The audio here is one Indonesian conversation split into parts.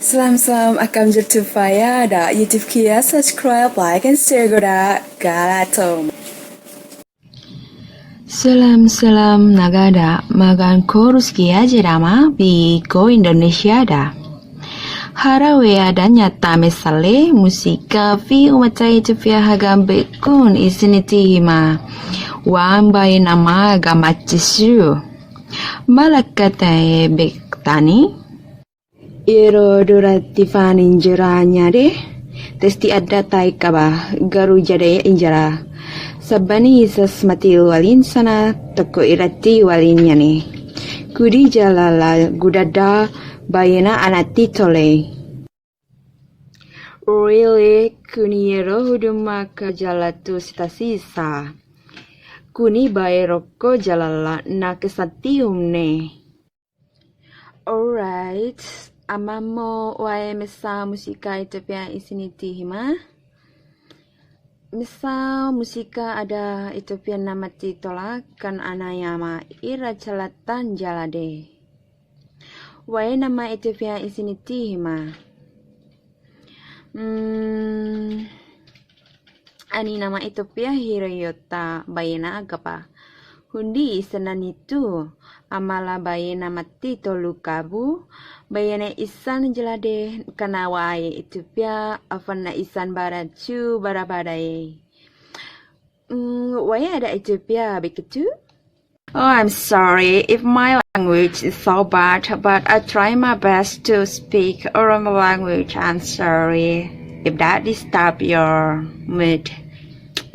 Selamat akam berjumpa da YouTube kia subscribe, like, and share goda galatom. Salam nagada magan korus kia jerama biko Indonesia da. Harawe adanya tamesale musika vi umatai tupia hagam bekun isiniti hima. Wambai nama gamachisu. Malakatae bektani. Iro durativan injeranya deh. Testi ada taikaba garu jade injara. Sabani isas mati walin sana toko irati walinnya nih. Kudi jalala gudada bayena anati tole. Really kuniero huduma ke jalatu sita-sisa. Kuni bayroko jalala na kesatium ne. Alright, amamo wae mesa musika Ethiopia isiniti hima. Misal musika ada Ethiopia namati tolak kan anayama ira calatan jalade. Wae nama Ethiopia isiniti hima. Ani nama Ethiopia Hirayota bayena agapa. Hundi isanan itu amala bayena mati tolukabu bayena isan jelade kana wae Ethiopia afana isan baracu barabadai. Wae ada Ethiopia begitu? Oh, I'm sorry if my language is so bad, but I try my best to speak Oromo language. I'm sorry if that disturb your mood.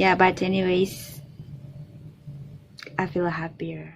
Yeah, but anyways, I feel happier.